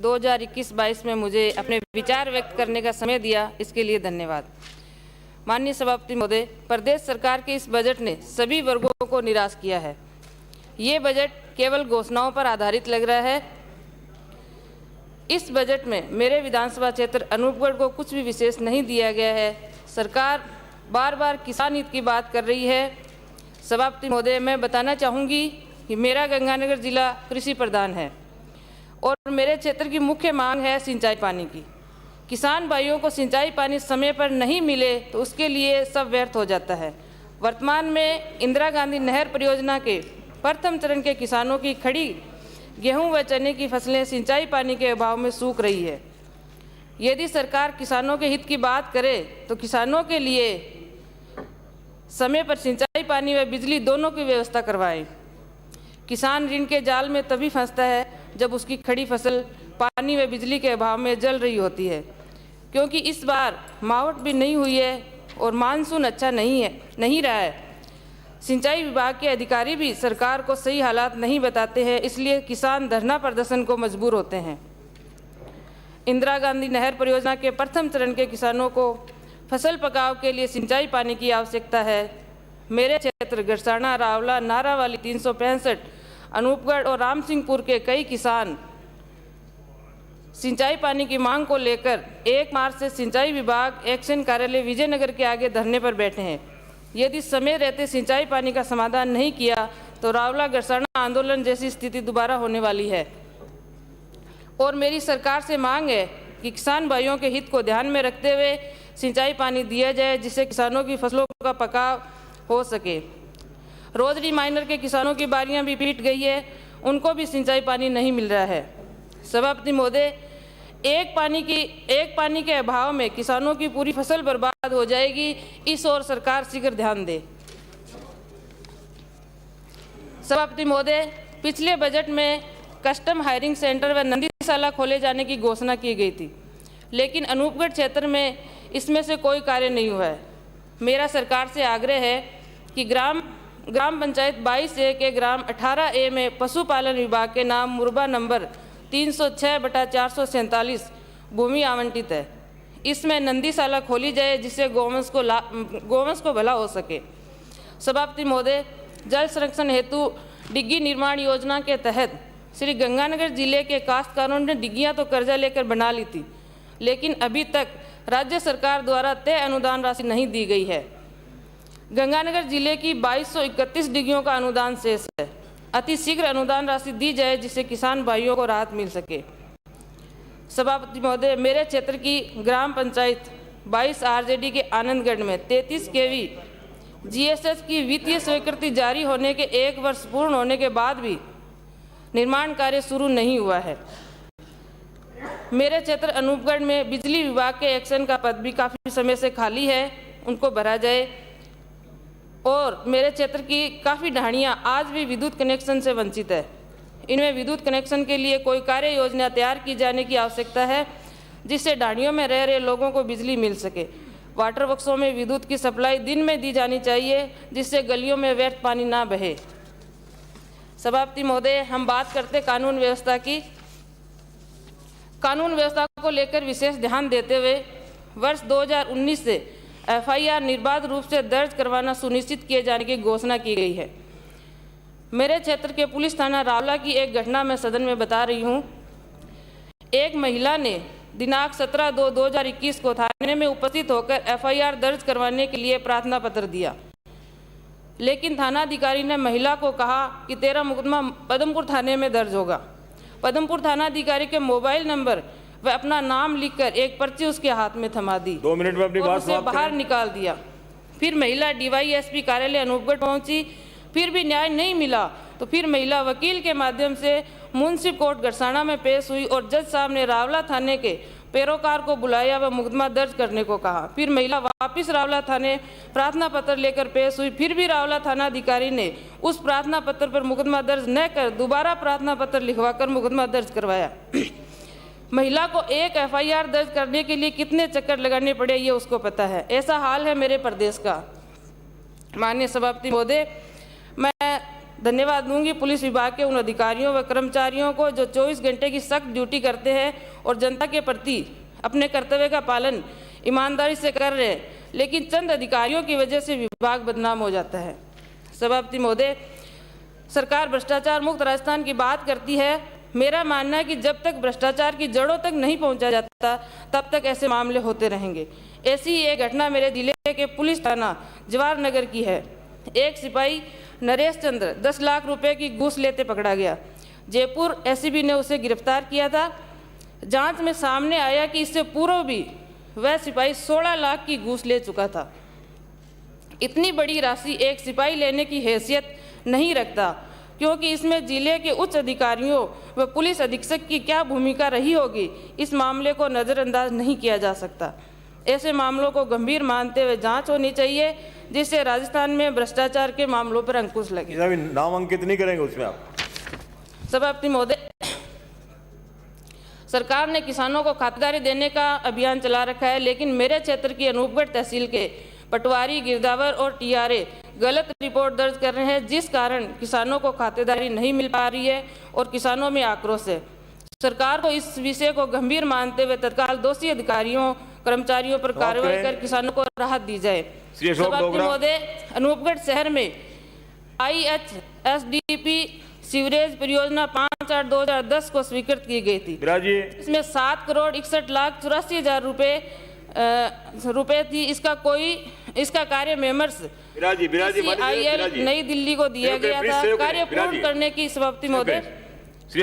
2021-22 में मुझे अपने विचार व्यक्त करने का समय दिया, इसके लिए धन्यवाद। माननीय सभापति महोदय, प्रदेश सरकार के इस बजट ने सभी वर्गों को निराश किया है। ये बजट केवल घोषणाओं पर आधारित लग रहा है। इस बजट में मेरे विधानसभा क्षेत्र अनूपगढ़ को कुछ भी विशेष नहीं दिया गया है। सरकार बार बार किसान हित की बात कर रही है। सभापति महोदय, मैं बताना चाहूँगी कि मेरा गंगानगर जिला कृषि प्रधान है और मेरे क्षेत्र की मुख्य मांग है सिंचाई पानी की। किसान भाइयों को सिंचाई पानी समय पर नहीं मिले तो उसके लिए सब व्यर्थ हो जाता है। वर्तमान में इंदिरा गांधी नहर परियोजना के प्रथम चरण के किसानों की खड़ी गेहूं व चने की फसलें सिंचाई पानी के अभाव में सूख रही है। यदि सरकार किसानों के हित की बात करे तो किसानों के लिए समय पर सिंचाई पानी व बिजली दोनों की व्यवस्था करवाएं। किसान ऋण के जाल में तभी फंसता है जब उसकी खड़ी फसल पानी व बिजली के अभाव में जल रही होती है। क्योंकि इस बार मावठ भी नहीं हुई है और मानसून अच्छा नहीं रहा है। सिंचाई विभाग के अधिकारी भी सरकार को सही हालात नहीं बताते हैं, इसलिए किसान धरना प्रदर्शन को मजबूर होते हैं। इंदिरा गांधी नहर परियोजना के प्रथम चरण के किसानों को फसल पकाव के लिए सिंचाई पानी की आवश्यकता है। मेरे क्षेत्र गरसाना, रावला, नारावाली, 365, अनूपगढ़ और रामसिंहपुर के कई किसान सिंचाई पानी की मांग को लेकर 1 मार्च से सिंचाई विभाग एक्शन कार्यालय विजयनगर के आगे धरने पर बैठे हैं। यदि समय रहते सिंचाई पानी का समाधान नहीं किया तो रावला गरसाना आंदोलन जैसी स्थिति दोबारा होने वाली है। और मेरी सरकार से मांग है कि किसान भाइयों के हित को ध्यान में रखते हुए सिंचाई पानी दिया जाए, जिससे किसानों की फसलों का पकाव हो सके। रोजरी माइनर के किसानों की बारियां भी पीट गई है, उनको भी सिंचाई पानी नहीं मिल रहा है। सभापति महोदय, एक पानी के अभाव में किसानों की पूरी फसल बर्बाद हो जाएगी, इस ओर सरकार शीघ्र ध्यान दे। सभापति महोदय, पिछले बजट में कस्टम हायरिंग सेंटर व नंदीशाला खोले जाने की घोषणा की गई थी, लेकिन अनूपगढ़ क्षेत्र में इसमें से कोई कार्य नहीं हुआ है। मेरा सरकार से आग्रह है कि ग्राम पंचायत 22A के ग्राम 18A में पशुपालन विभाग के नाम मुरबा नंबर 306/447 भूमि आवंटित है। इसमें नंदीशाला खोली जाए, जिससे गौवंश को भला हो सके। सभापति महोदय, जल संरक्षण हेतु डिग्गी निर्माण योजना के तहत श्री गंगानगर जिले के काश्तकारों ने डिग्गियां तो कर्जा लेकर बना ली थी, लेकिन अभी तक राज्य सरकार द्वारा तय अनुदान राशि नहीं दी गई है। गंगानगर जिले की 2231 डिग्गियों का अनुदान शेष है। अति शीघ्र अनुदान राशि दी जाए, जिससे किसान भाइयों को राहत मिल सके। सभापति महोदय, मेरे क्षेत्र की ग्राम पंचायत 22 RJD के आनंदगढ़ में 33 kV GSS की वित्तीय स्वीकृति जारी होने के 1 वर्ष पूर्ण होने के बाद भी निर्माण कार्य शुरू नहीं हुआ है। मेरे क्षेत्र अनूपगढ़ में बिजली विभाग के एक्शन का पद भी काफ़ी समय से खाली है, उनको भरा जाए। और मेरे क्षेत्र की काफ़ी ढाणियाँ आज भी विद्युत कनेक्शन से वंचित है। इनमें विद्युत कनेक्शन के लिए कोई कार्य योजना तैयार की जाने की आवश्यकता है, जिससे ढाणियों में रह रहे लोगों को बिजली मिल सके। वाटर वर्क्सों में विद्युत की सप्लाई दिन में दी जानी चाहिए, जिससे गलियों में व्यर्थ पानी ना बहे। सभापति महोदय, हम बात करते कानून व्यवस्था की। कानून व्यवस्था को लेकर विशेष ध्यान देते हुए वर्ष 2019 से FIR निर्बाध रूप से दर्ज करवाना सुनिश्चित किए जाने की घोषणा की गई है। मेरे क्षेत्र के पुलिस थाना रावला की एक घटना मैं सदन में बता रही हूँ। एक महिला ने दिनांक 17/2/2021 को थाने में उपस्थित होकर FIR दर्ज करवाने के लिए प्रार्थना पत्र दिया, लेकिन थानाधिकारी ने महिला को कहा कि तेरा मुकदमा पदमपुर थाने में दर्ज होगा। पदमपुर थानाधिकारी के मोबाइल नंबर व अपना नाम लिखकर एक पर्ची उसके हाथ में थमा दी। 2 मिनट में अपनी बात उसे बाहर निकाल दिया। फिर महिला DYSP कार्यालय अनूपगढ़ पहुंची, फिर भी न्याय नहीं मिला तो फिर महिला वकील के माध्यम से मुंसिफ कोर्ट गरसाना में पेश हुई और जज साहब ने रावला थाने के पैरोकार को बुलाया व मुकदमा दर्ज करने को कहा। फिर महिला वापस रावला थाने प्रार्थना पत्र लेकर पेश हुई, फिर भी रावला थानाधिकारी ने उस प्रार्थना पत्र पर मुकदमा दर्ज न कर दोबारा प्रार्थना पत्र लिखवाकर मुकदमा दर्ज करवाया। महिला को एक FIR दर्ज करने के लिए कितने चक्कर लगाने पड़े, ये उसको पता है। ऐसा हाल है मेरे प्रदेश का। माननीय सभापति महोदय, मैं धन्यवाद दूंगी पुलिस विभाग के उन अधिकारियों व कर्मचारियों को जो 24 घंटे की सख्त ड्यूटी करते हैं और जनता के प्रति अपने कर्तव्य का पालन ईमानदारी से कर रहे हैं, लेकिन चंद अधिकारियों की वजह से विभाग बदनाम हो जाता है। सभापति महोदय, सरकार भ्रष्टाचार मुक्त राजस्थान की बात करती है। मेरा मानना है कि जब तक भ्रष्टाचार की जड़ों तक नहीं पहुंचा जाता तब तक ऐसे मामले होते रहेंगे। ऐसी ही एक घटना मेरे जिले के पुलिस थाना जवाहर नगर की है। एक सिपाही नरेश चंद्र 10 लाख रुपए की घूस लेते पकड़ा गया। जयपुर एसीबी ने उसे गिरफ्तार किया था। जांच में सामने आया कि इससे पूर्व भी वह सिपाही 16 लाख की घूस ले चुका था। इतनी बड़ी राशि एक सिपाही लेने की हैसियत नहीं रखता, क्योंकि इसमें जिले के उच्च अधिकारियों व पुलिस अधीक्षक की क्या भूमिका रही होगी, इस मामले को नज़रअंदाज नहीं किया जा सकता। ऐसे मामलों को गंभीर मानते हुए जांच होनी चाहिए, जिससे राजस्थान में भ्रष्टाचार के मामलों पर अंकुश लगे। नाम अंकित नहीं करेंगे उसमें आप? सभापति महोदय, सरकार ने किसानों को खातिरदारी देने का अभियान चला रखा है, लेकिन मेरे क्षेत्र की अनूपगढ़ तहसील के पटवारी, गिरदावर और टीआरए गलत रिपोर्ट दर्ज कर रहे हैं, जिस कारण किसानों को खातिरदारी नहीं मिल पा रही है और किसानों में आक्रोश है। सरकार को इस विषय को गंभीर मानते हुए तत्काल दोषी अधिकारियों कर्मचारियों पर कार्रवाई कर किसानों को राहत दी जाए। सभापति महोदय, अनूपगढ़ शहर में IHSDP सीवरेज परियोजना 5/8/2010 को स्वीकृत की गई थी। इसमें 7,61,84,000 रुपए थी। इसका कार्य मेमर्स CIL नई दिल्ली को दिया गया था। कार्य पूर्ण करने की सभापति महोदय